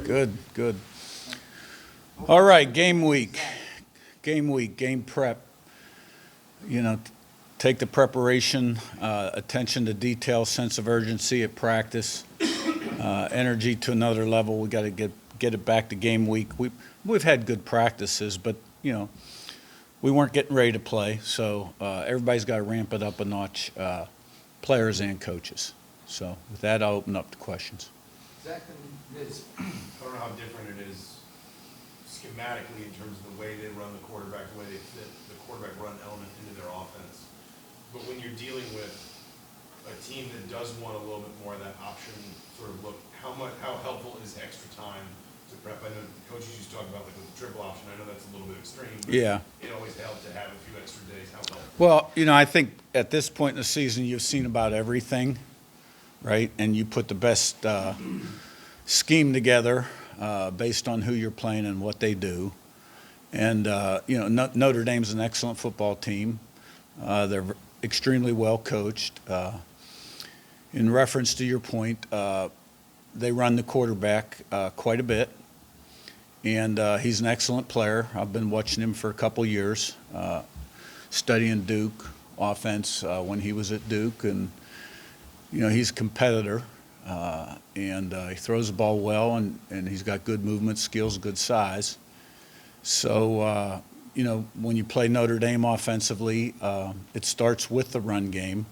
Good, good. All right, game week, game prep. You know, take the preparation, attention to detail, sense of urgency at practice, energy to another level. We got to get it back to game week. We've had good practices, but you know, we weren't getting ready to play, so everybody's got to ramp it up a notch, players and coaches. So with that, I'll open up to questions. Zach and Liz, I don't know how different it is schematically in terms of the way they run the quarterback, the way they fit the quarterback run element into their offense. But when you're dealing with a team that does want a little bit more of that option sort of look, how helpful is extra time to prep? I know coaches used to talk about like with the triple option. I know that's a little bit extreme, but yeah, it always helps to have a few extra days. How helpful? Well, you know, I think at this point in the season, you've seen about everything, right? And you put the best scheme together based on who you're playing and what they do. And, you know, Notre Dame's an excellent football team. They're extremely well coached. In reference to your point, they run the quarterback quite a bit. And he's an excellent player. I've been watching him for a couple years, studying Duke offense when he was at Duke. And, you know, he's a competitor. And he throws the ball well, and he's got good movement skills, good size. So, you know, when you play Notre Dame offensively, it starts with the run game,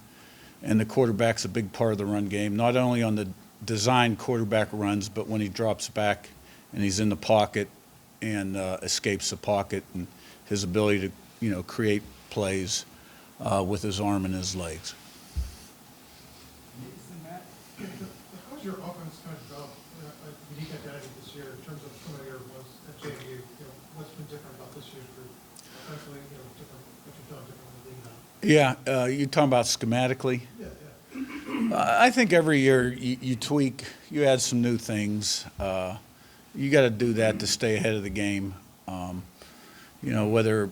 and the quarterback's a big part of the run game, not only on the design quarterback runs, but when he drops back and he's in the pocket and escapes the pocket, and his ability to, you know, create plays with his arm and his legs. How's your offense kind of developed a unique identity this year in terms of some of your ones at JMU? You know, what's been different about this year's group? Offensively, you know, different, what you've done different in the league now. Yeah, you're talking about schematically? Yeah. I think every year you tweak, you add some new things. You got to do that to stay ahead of the game. You know, whether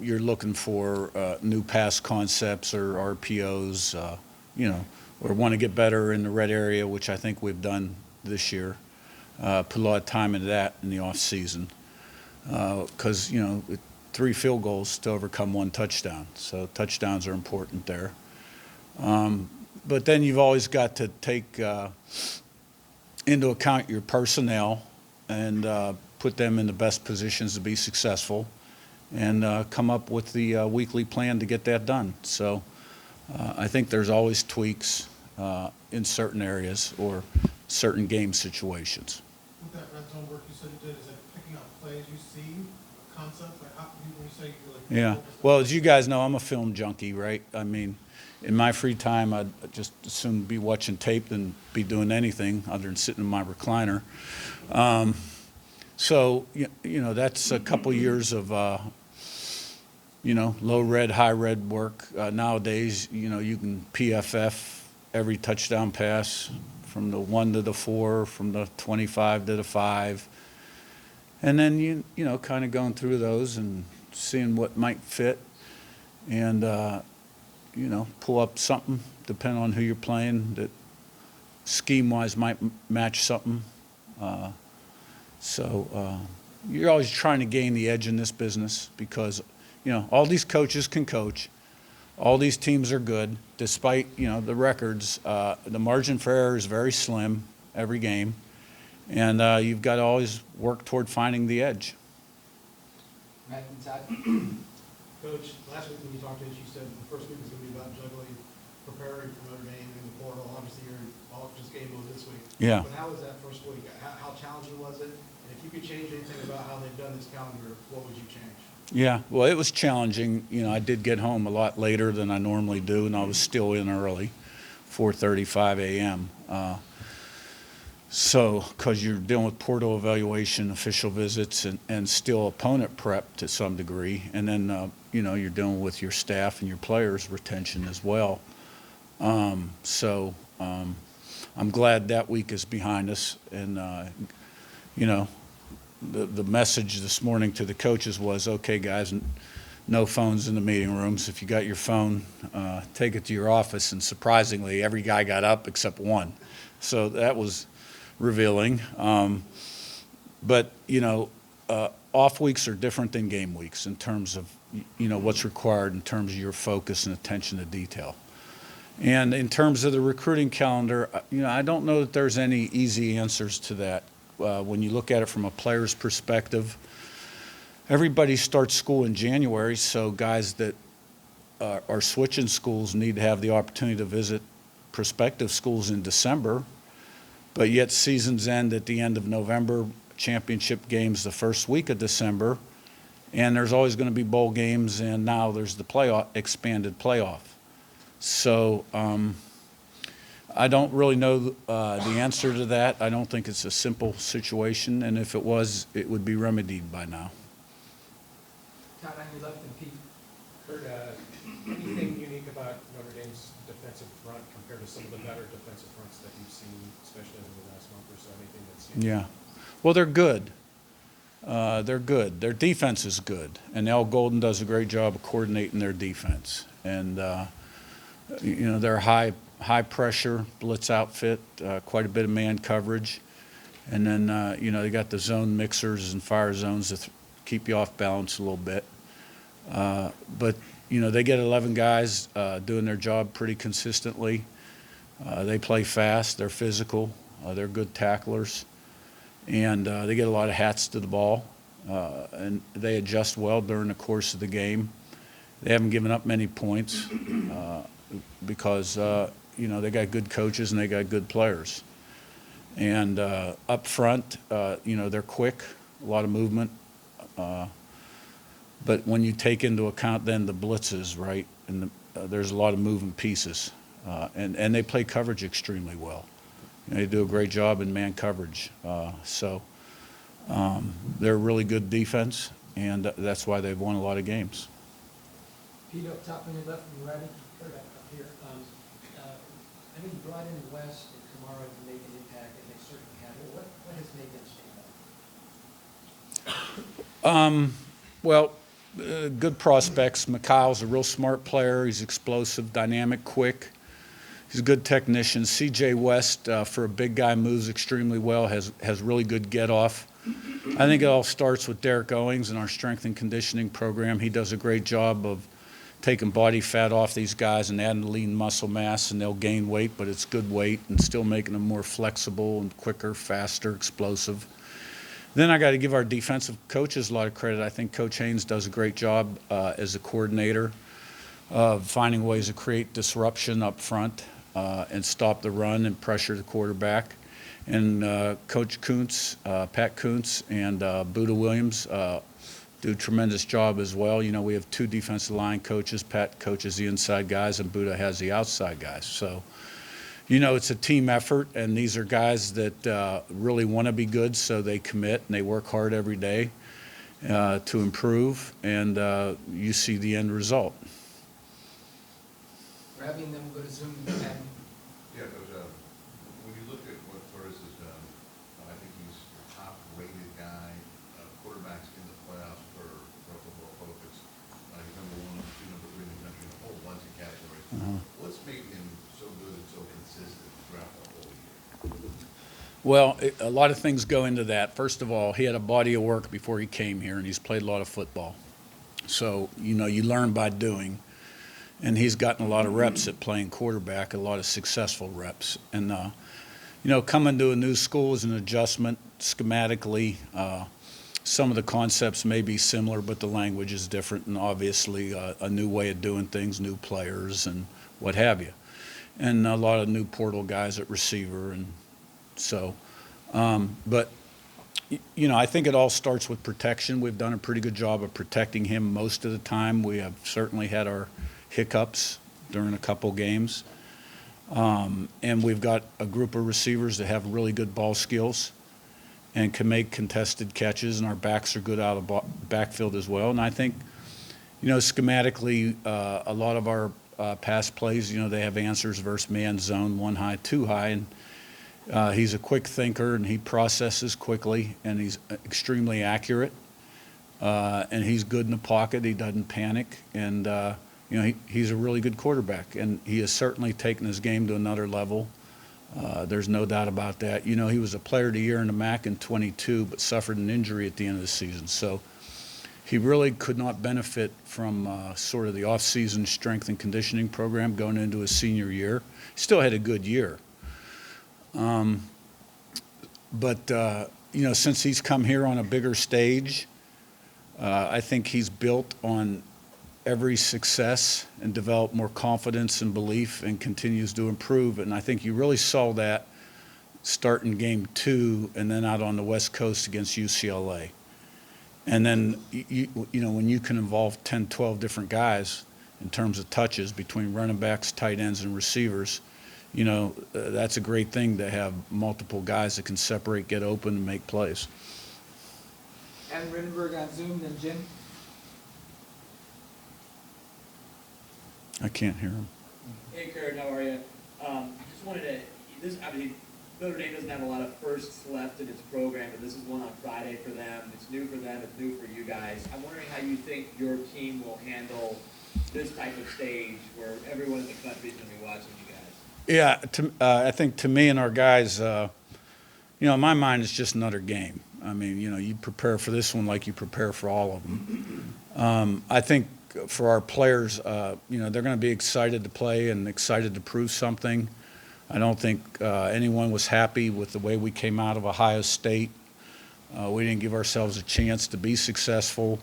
you're looking for new pass concepts or RPOs, you know, or want to get better in the red area, which I think we've done this year. Put a lot of time into that in the off season because, you know, 3 field goals to overcome 1 touchdown. So touchdowns are important there. But then you've always got to take into account your personnel and put them in the best positions to be successful and come up with the weekly plan to get that done. So I think there's always tweaks in certain areas or certain game situations. With that red zone work you said you did, is that picking up plays you see, concepts? Like how, when you say you're like... Yeah. Well, as you guys know, I'm a film junkie, right? I mean, in my free time, I'd just as soon be watching tape than be doing anything other than sitting in my recliner. So, you know, that's a couple years of, you know, low red, high red work. Nowadays, you know, you can PFF every touchdown pass from the 1 to the 4, from the 25 to the 5. And then, you know, kind of going through those and seeing what might fit and, you know, pull up something, depending on who you're playing, that scheme-wise might match something. So you're always trying to gain the edge in this business because, you know, all these coaches can coach. All these teams are good, despite, you know, the records. The margin for error is very slim every game. And you've got to always work toward finding the edge. Matt inside. Coach, last week when you talked to us, you said the first week is going to be about juggling, preparing for Notre Dame in the portal. Obviously, you're all just game mode this week. Yeah. But how was that first week? How challenging was it? And if you could change anything about how they've done this calendar, what would you change? Yeah, well, it was challenging. You know, I did get home a lot later than I normally do, and I was still in early, 4:35 a.m. So, because you're dealing with portal evaluation, official visits, and still opponent prep to some degree, and then, you know, you're dealing with your staff and your players' retention as well. So, I'm glad that week is behind us, and, you know, the message this morning to the coaches was, okay, guys, no phones in the meeting rooms. If you got your phone, take it to your office. And surprisingly, every guy got up except one. So that was revealing. But, off weeks are different than game weeks in terms of, what's required in terms of your focus and attention to detail. And in terms of the recruiting calendar, I don't know that there's any easy answers to that. When you look at it from a player's perspective, everybody starts school in January, so guys that are switching schools need to have the opportunity to visit prospective schools in December, but yet seasons end at the end of November, championship games the first week of December, and there's always going to be bowl games, and now there's the expanded playoff. So I don't really know the answer to that. I don't think it's a simple situation, and if it was, it would be remedied by now. Todd, on your left, and Pete. Curt, anything unique about Notre Dame's defensive front compared to some of the better defensive fronts that you've seen, especially over the last month or so? Anything that's Yeah. Well, they're good. They're good. Their defense is good, and Al Golden does a great job of coordinating their defense. And they're high pressure blitz outfit, quite a bit of man coverage, and then they got the zone mixers and fire zones to keep you off balance a little bit. But they get 11 guys doing their job pretty consistently. They play fast. They're physical. They're good tacklers. And they get a lot of hats to the ball, and they adjust well during the course of the game. They haven't given up many points because, they got good coaches and they got good players. And up front, they're quick, a lot of movement. But when you take into account then the blitzes, right, and there's a lot of moving pieces. And they play coverage extremely well. They do a great job in man coverage. So they're a really good defense, and that's why they've won a lot of games. Pete, up top on your left, and ready. Curt, up here. I know you brought in West and Kamara to make an impact, and they certainly have. What has made them stand out? Good prospects. Mikhail's a real smart player. He's explosive, dynamic, quick. He's a good technician. C.J. West, for a big guy, moves extremely well, has really good get-off. I think it all starts with Derek Owings and our strength and conditioning program. He does a great job of taking body fat off these guys and adding lean muscle mass, and they'll gain weight, but it's good weight, and still making them more flexible and quicker, faster, explosive. Then I got to give our defensive coaches a lot of credit. I think Coach Haynes does a great job as a coordinator of finding ways to create disruption up front and stop the run and pressure the quarterback. And Coach Kuntz, Pat Kuntz, and Buda Williams do a tremendous job as well. We have two defensive line coaches. Pat coaches the inside guys, and Buda has the outside guys. So, it's a team effort, and these are guys that really want to be good, so they commit and they work hard every day to improve, and you see the end result. Ravi, and then we'll go to Zoom. Yeah, Coach, when you look at what Torres has done, I think he's the top-rated guy, quarterbacks in the playoffs for Pro Football Focus. He's number 1, number 2, number 3 in the country in a whole bunch of categories. What's made him so good and so consistent throughout the whole year? Well, a lot of things go into that. First of all, he had a body of work before he came here, and he's played a lot of football. So, you learn by doing. And he's gotten a lot of reps at playing quarterback, a lot of successful reps. And, coming to a new school is an adjustment schematically. Some of the concepts may be similar, but the language is different, and obviously a new way of doing things, new players and what have you. And a lot of new portal guys at receiver. And so, but, I think it all starts with protection. We've done a pretty good job of protecting him most of the time. We have certainly had our hiccups during a couple games. And we've got a group of receivers that have really good ball skills and can make contested catches, and our backs are good out of the backfield as well. And I think, schematically, a lot of our pass plays, they have answers versus man zone, 1 high, 2 high, and he's a quick thinker, and he processes quickly, and he's extremely accurate, and he's good in the pocket. He doesn't panic, and he's a really good quarterback, and he has certainly taken his game to another level There's no doubt about that. You know, he was a player of the year in the MAC in 22, but suffered an injury at the end of the season. So he really could not benefit from sort of the off-season strength and conditioning program going into his senior year. He still had a good year. You know, since he's come here on a bigger stage, I think he's built on every success and developed more confidence and belief and continues to improve. And I think you really saw that starting game 2 and then out on the West Coast against UCLA. And then, you know, when you can involve 10, 12 different guys in terms of touches between running backs, tight ends, and receivers, you know, that's a great thing to have multiple guys that can separate, get open, and make plays. Adam Rindenberg on Zoom, then Jim. I can't hear him. Hey Curt, how are you? I just wanted to, obviously Notre Dame doesn't have a lot of firsts left in its program, but this is one on Friday for them. It's new for them, it's new for you guys. I'm wondering how you think your team will handle this type of stage where everyone in the country is going to be watching you guys. Yeah, I think to me and our guys, you know, in my mind, it's just another game. I mean, you know, you prepare for this one like you prepare for all of them. I think for our players, you know, they're going to be excited to play and excited to prove something. I don't think anyone was happy with the way we came out of Ohio State. We didn't give ourselves a chance to be successful,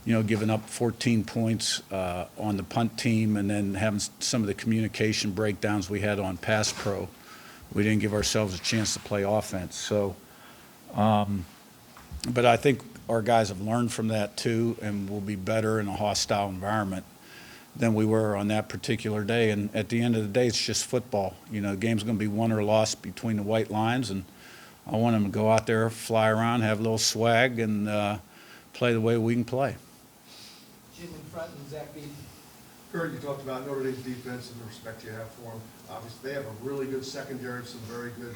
you know, giving up 14 points on the punt team and then having some of the communication breakdowns we had on pass pro. We didn't give ourselves a chance to play offense. So, but I think our guys have learned from that too and will be better in a hostile environment than we were on that particular day. And at the end of the day, it's just football. You know, the game's going to be won or lost between the white lines, and I want them to go out there, fly around, have a little swag, and play the way we can play. Jim in front and Zach Beaton. Curt, you talked about Notre Dame's defense and the respect you have for them. Obviously, they have a really good secondary, some very good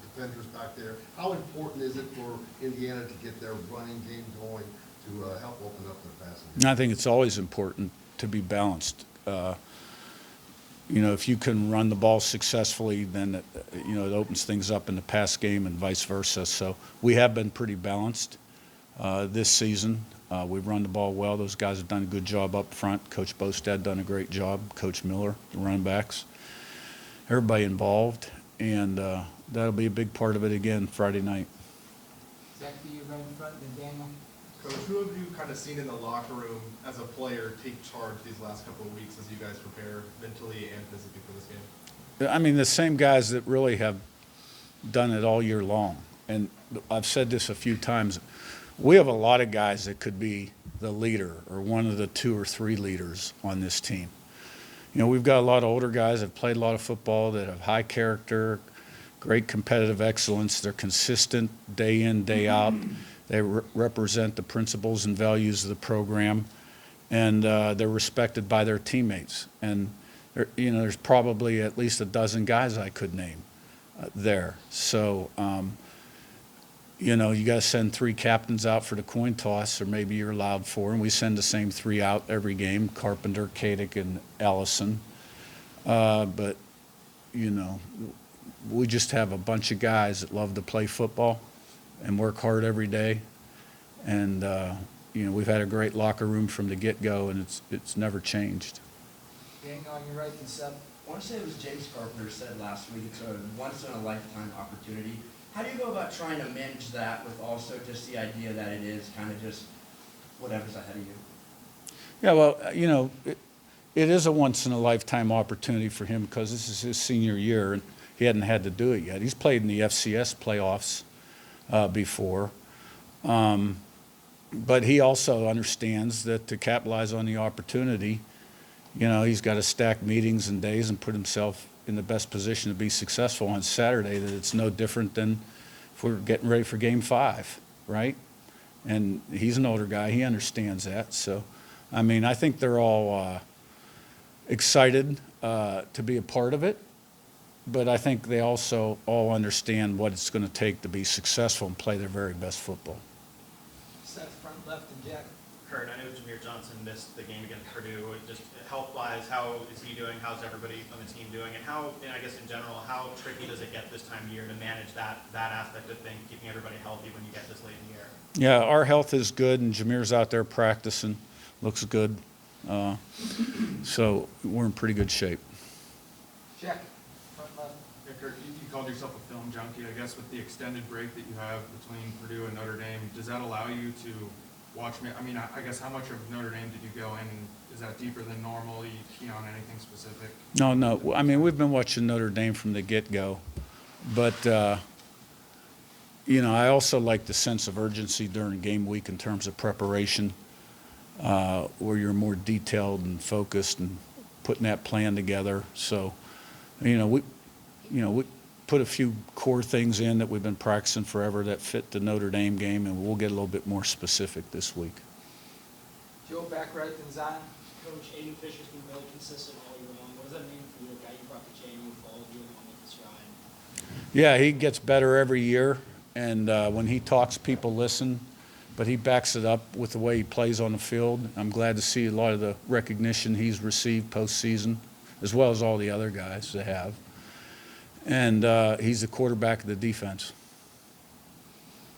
defenders back there. How important is it for Indiana to get their running game going to help open up their passing game? I think it's always important to be balanced. You know, if you can run the ball successfully, then you know, it opens things up in the pass game and vice versa. So we have been pretty balanced this season. We've run the ball well. Those guys have done a good job up front. Coach Bostad done a great job. Coach Miller, the running backs, everybody involved, and that'll be a big part of it again Friday night. Zach Beaton right in front, then Daniel. Coach, who have you kind of seen in the locker room as a player take charge these last couple of weeks as you guys prepare mentally and physically for this game? I mean, the same guys that really have done it all year long. And I've said this a few times. We have a lot of guys that could be the leader or one of the 2 or 3 leaders on this team. You know, we've got a lot of older guys that have played a lot of football, that have high character, great competitive excellence. They're consistent day in, day out. They represent the principles and values of the program, and they're respected by their teammates. And you know, there's probably at least a dozen guys I could name there. So, you know, you got to send 3 captains out for the coin toss, or maybe you're allowed 4, and we send the same 3 out every game: Carpenter, Kadick, and Allison. But you know, we just have a bunch of guys that love to play football and work hard every day. And, you know, we've had a great locker room from the get-go, and it's never changed. Daniel on your right, then Seth. I want to say it was James Carpenter said last week, it's a once-in-a-lifetime opportunity. How do you go about trying to manage that with also just the idea that it is kind of just whatever's ahead of you? Yeah, well, you know, it is a once-in-a-lifetime opportunity for him because this is his senior year, and he hadn't had to do it yet. He's played in the FCS playoffs before. But he also understands that to capitalize on the opportunity, you know, he's got to stack meetings and days and put himself in the best position to be successful on Saturday, that it's no different than if we're getting ready for Game 5, right? And he's an older guy. He understands that. So, I mean, I think they're all excited to be a part of it. But I think they also all understand what it's going to take to be successful and play their very best football. Seth front left and Jack. Curt, I know Jameer Johnson missed the game against Purdue. Just health-wise, how is he doing? How's everybody on the team doing? And I guess in general, how tricky does it get this time of year to manage that aspect of things, keeping everybody healthy when you get this late in the year? Yeah, our health is good, and Jameer's out there practicing. Looks good. So we're in pretty good shape. Check, front left. Yeah, Curt, you called yourself a film junkie. I guess with the extended break that you have between Purdue and Notre Dame, does that allow you to watch? I mean, I guess how much of Notre Dame did you go in? Is that deeper than normal? You key on anything specific? No. I mean, we've been watching Notre Dame from the get-go. But, I also like the sense of urgency during game week in terms of preparation, where you're more detailed and focused and putting that plan together. So, we put a few core things in that we've been practicing forever that fit the Notre Dame game, and we'll get a little bit more specific this week. Joe, back right, then Zion. Coach, Aiden Fisher's been really consistent all year long. What does that mean for you, a guy you brought to JMU followed you along with this ride? Yeah, he gets better every year, and when he talks, people listen, but he backs it up with the way he plays on the field. I'm glad to see a lot of the recognition he's received postseason, as well as all the other guys that have. And he's the quarterback of the defense.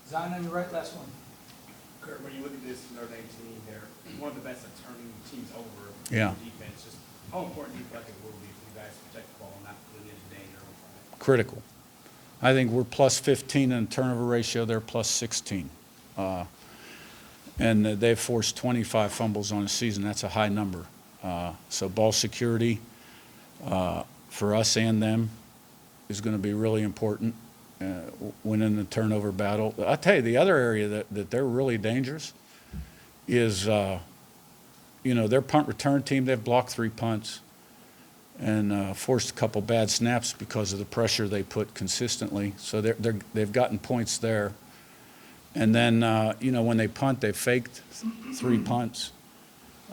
Zion on your right, last one. Curt, when you look at this Notre Dame team, they're one of the best at turning teams over. Yeah. Defense, just how important do you feel like it will be for you guys to protect the ball and not put it into danger on Friday? Critical. I think we're plus 15 in turnover ratio. They're plus 16. And they've forced 25 fumbles on the season. That's a high number. So ball security for us and them is going to be really important, winning the turnover battle. I'll tell you, the other area that they're really dangerous is, their punt return team. They've blocked 3 punts and forced a couple bad snaps because of the pressure they put consistently. So they've gotten points there. And then, when they punt, they faked 3 punts,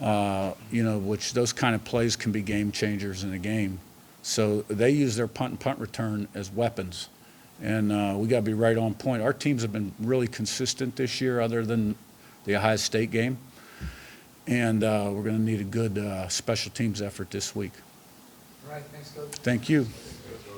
which those kind of plays can be game changers in a game. So they use their punt and punt return as weapons. And we got to be right on point. Our teams have been really consistent this year other than the Ohio State game. And we're going to need a good special teams effort this week. All right, thanks, Coach. Thank you. Coach,